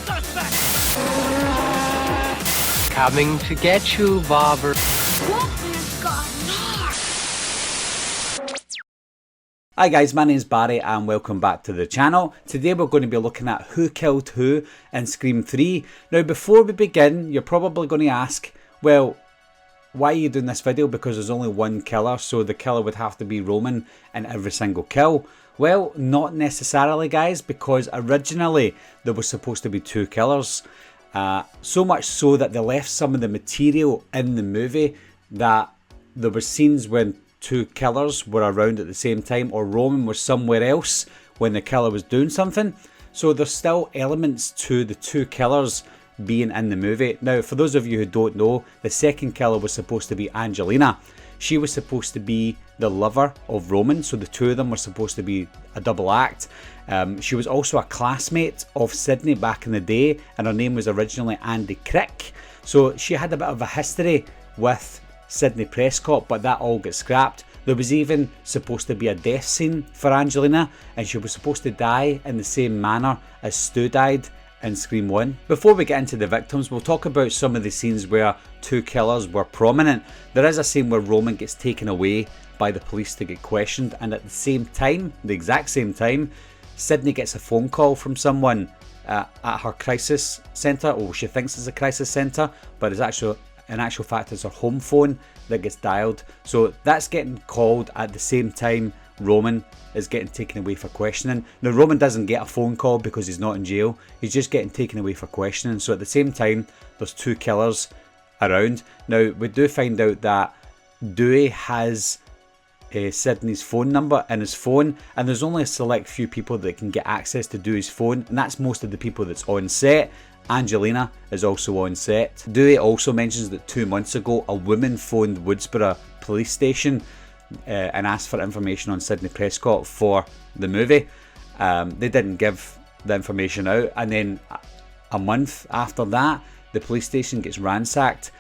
suspect! Coming to get you, Bobber. Hi guys, my name's Barry and welcome back to the channel. Today we're going to be looking at who killed who in Scream 3. Now before we begin, you're probably going to ask, well, why are you doing this video? Because there's only one killer, so the killer would have to be Roman in every single kill. Well, not necessarily guys, because originally there was supposed to be two killers. So much so that they left some of the material in the movie that there were scenes when two killers were around at the same time, or Roman was somewhere else when the killer was doing something. So there's still elements to the two killers being in the movie. Now, for those of you who don't know, the second killer was supposed to be Angelina. She was supposed to be the lover of Roman, so the two of them were supposed to be a double act. She was also a classmate of Sydney back in the day, and her name was originally Andy Crick. So she had a bit of a history with Sydney Prescott, but that all got scrapped. There was even supposed to be a death scene for Angelina, and she was supposed to die in the same manner as Stu died in Scream 1. Before we get into the victims, we'll talk about some of the scenes where two killers were prominent. There is a scene where Roman gets taken away by the police to get questioned, and at the same time, the exact same time, Sydney gets a phone call from someone at her crisis centre, or she thinks it's a crisis centre, but it's actually, in actual fact, it's her home phone that gets dialed. So that's getting called at the same time Roman is getting taken away for questioning. Now Roman doesn't get a phone call because he's not in jail, he's just getting taken away for questioning. So at the same time there's two killers around. Now we do find out that Dewey has Sydney's phone number in his phone, and there's only a select few people that can get access to Dewey's phone, and that's most of the people that's on set. Angelina is also on set. Dewey also mentions that 2 months ago a woman phoned Woodsboro police station and asked for information on Sydney Prescott for the movie. They didn't give the information out, and then a month after that the police station gets ransacked,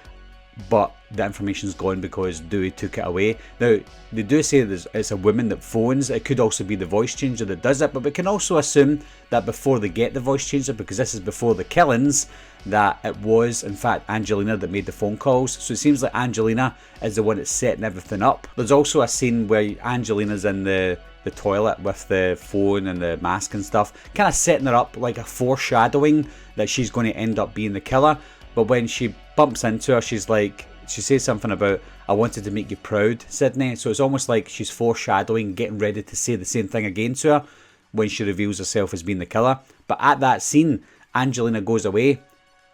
but the information's gone because Dewey took it away. Now they do say it's a woman that phones. It could also be the voice changer that does it, but we can also assume that before they get the voice changer, because this is before the killings, that it was in fact Angelina that made the phone calls. So it seems like Angelina is the one that's setting everything up. There's also a scene where Angelina's in the toilet with the phone and the mask and stuff, kind of setting her up like a foreshadowing that she's going to end up being the killer. But when she bumps into her, she says something about, "I wanted to make you proud, Sydney." So it's almost like she's foreshadowing, getting ready to say the same thing again to her when she reveals herself as being the killer. But at that scene, Angelina goes away,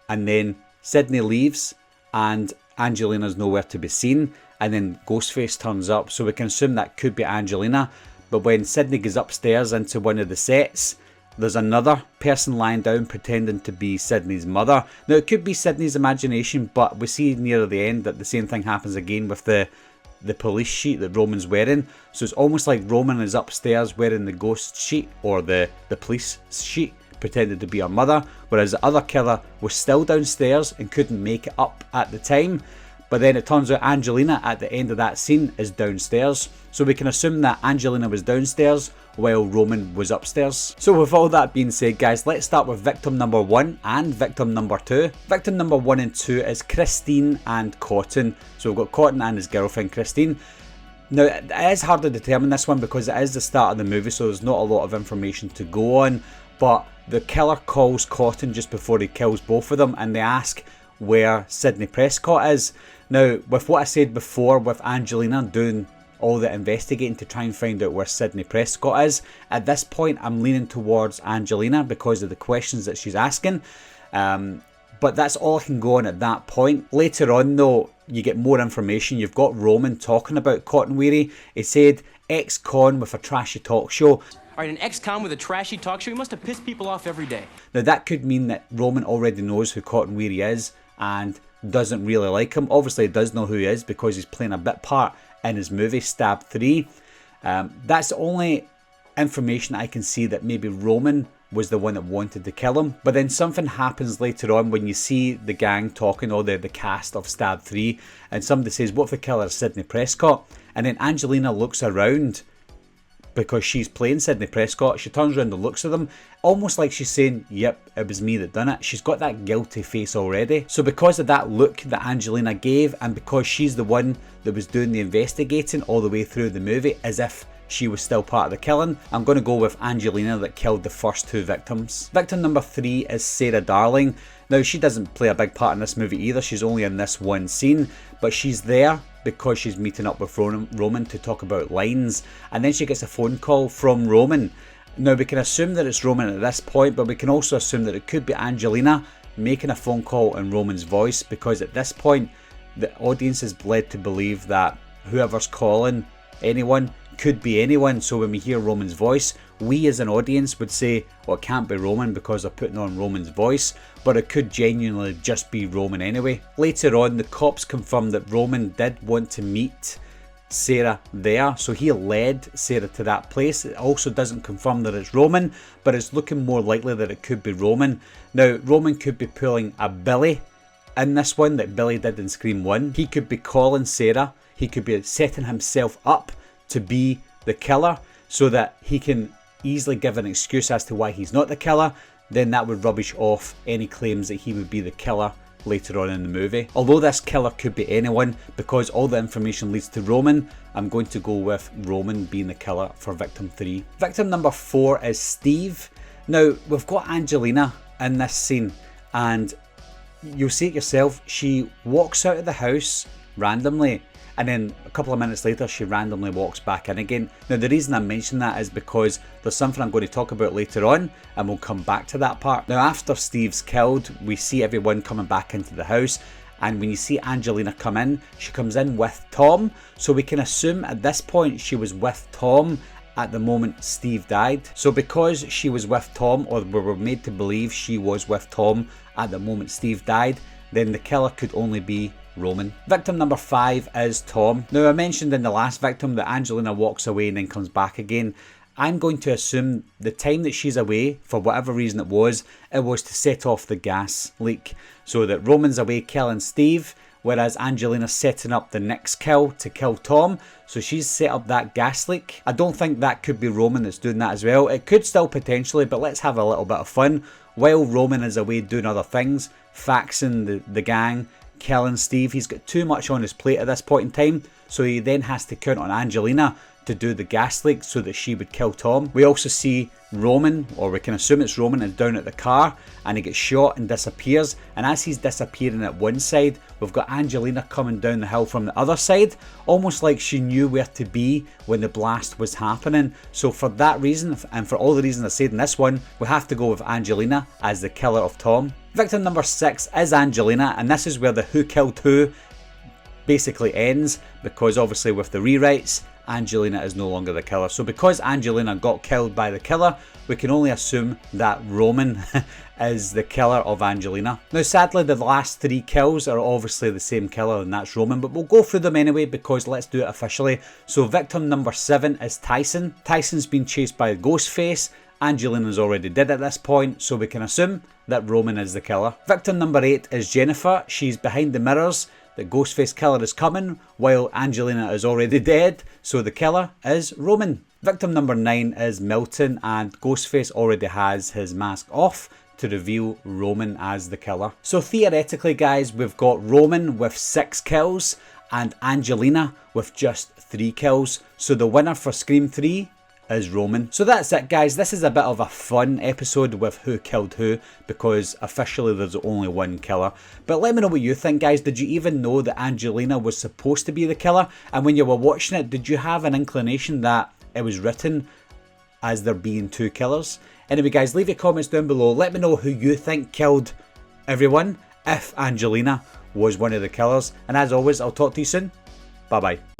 and then Sydney leaves, and Angelina's nowhere to be seen, and then Ghostface turns up. So we can assume that could be Angelina. But when Sydney goes upstairs into one of the sets, there's another person lying down pretending to be Sydney's mother. Now it could be Sydney's imagination, but we see near the end that the same thing happens again with the police sheet that Roman's wearing. So it's almost like Roman is upstairs wearing the ghost sheet, or the police sheet, pretending to be her mother, whereas the other killer was still downstairs and couldn't make it up at the time. But then it turns out Angelina at the end of that scene is downstairs. So we can assume that Angelina was downstairs while Roman was upstairs. So with all that being said guys, let's start with victim number 1 and victim number 2. Victim number 1 and 2 is Christine and Cotton. So we've got Cotton and his girlfriend Christine. Now it is hard to determine this one because it is the start of the movie, so there's not a lot of information to go on. But the killer calls Cotton just before he kills both of them, and they ask where Sydney Prescott is. Now with what I said before with Angelina doing all the investigating to try and find out where Sydney Prescott is, at this point I'm leaning towards Angelina because of the questions that she's asking. But that's all I can go on at that point. Later on though, you get more information. You've got Roman talking about Cotton Weary. He said, ex-con with a trashy talk show. Alright, an ex-con with a trashy talk show, he must have pissed people off every day. Now that could mean that Roman already knows who Cotton Weary is and doesn't really like him. Obviously he does know who he is because he's playing a bit part in his movie Stab 3. That's the only information I can see that maybe Roman was the one that wanted to kill him. But then something happens later on when you see the gang talking, or the cast of Stab 3, and somebody says, what if the killer is Sydney Prescott? And then Angelina looks around because she's playing Sidney Prescott. She turns around and looks at them, almost like she's saying, yep, it was me that done it. She's got that guilty face already. So because of that look that Angelina gave, and because she's the one that was doing the investigating all the way through the movie, as if she was still part of the killing, I'm going to go with Angelina that killed the first 2 victims. Victim number 3 is Sarah Darling. Now, she doesn't play a big part in this movie either. She's only in this one scene, but she's there because she's meeting up with Roman to talk about lines, and then she gets a phone call from Roman. Now, we can assume that it's Roman at this point, but we can also assume that it could be Angelina making a phone call in Roman's voice, because at this point the audience is led to believe that whoever's calling anyone could be anyone. So when we hear Roman's voice, we as an audience would say, well, it can't be Roman because they're putting on Roman's voice, but it could genuinely just be Roman anyway. Later on, the cops confirmed that Roman did want to meet Sarah there, so he led Sarah to that place. It also doesn't confirm that it's Roman, but it's looking more likely that it could be Roman. Now, Roman could be pulling a Billy in this one that Billy did in Scream 1. He could be calling Sarah, he could be setting himself up to be the killer so that he can easily give an excuse as to why he's not the killer. Then that would rubbish off any claims that he would be the killer later on in the movie. Although this killer could be anyone, because all the information leads to Roman, I'm going to go with Roman being the killer for victim 3. Victim number 4 is Steve. Now, we've got Angelina in this scene, and you'll see it yourself. She walks out of the house randomly, and then a couple of minutes later she randomly walks back in again. Now, the reason I mention that is because there's something I'm going to talk about later on, and we'll come back to that part. Now, after Steve's killed, we see everyone coming back into the house, and when you see Angelina come in, she comes in with Tom, so we can assume at this point she was with Tom at the moment Steve died. So because she was with Tom, or we were made to believe she was with Tom at the moment Steve died, then the killer could only be Roman. Victim number 5 is Tom. Now, I mentioned in the last victim that Angelina walks away and then comes back again. I'm going to assume the time that she's away, for whatever reason it was to set off the gas leak, so that Roman's away killing Steve, whereas Angelina's setting up the next kill to kill Tom, so she's set up that gas leak. I don't think that could be Roman that's doing that as well. It could still potentially, but let's have a little bit of fun. While Roman is away doing other things, faxing the gang, killing Steve, he's got too much on his plate at this point in time, so he then has to count on Angelina to do the gas leak so that she would kill Tom. We also see Roman, or we can assume it's Roman, is down at the car and he gets shot and disappears, and as he's disappearing at one side, we've got Angelina coming down the hill from the other side, almost like she knew where to be when the blast was happening. So for that reason, and for all the reasons I said in this one, we have to go with Angelina as the killer of Tom. Victim number 6 is Angelina, and this is where the who killed who basically ends, because obviously with the rewrites, Angelina is no longer the killer. So because Angelina got killed by the killer, we can only assume that Roman is the killer of Angelina. Now, sadly, the last 3 kills are obviously the same killer, and that's Roman, but we'll go through them anyway because let's do it officially. So victim number 7 is Tyson. Tyson's been chased by Ghostface. Angelina's already dead at this point, so we can assume that Roman is the killer. Victim number 8 is Jennifer. She's behind the mirrors. The Ghostface killer is coming while Angelina is already dead, so the killer is Roman. Victim number 9 is Milton, and Ghostface already has his mask off to reveal Roman as the killer. So theoretically, guys, we've got Roman with 6 kills and Angelina with just 3 kills. So the winner for Scream 3 is Roman. So that's it, guys. This is a bit of a fun episode with who killed who, because officially there's only one killer. But let me know what you think, guys. Did you even know that Angelina was supposed to be the killer? And when you were watching it, did you have an inclination that it was written as there being 2 killers? Anyway, guys, leave your comments down below. Let me know who you think killed everyone, if Angelina was one of the killers. And as always, I'll talk to you soon. Bye bye.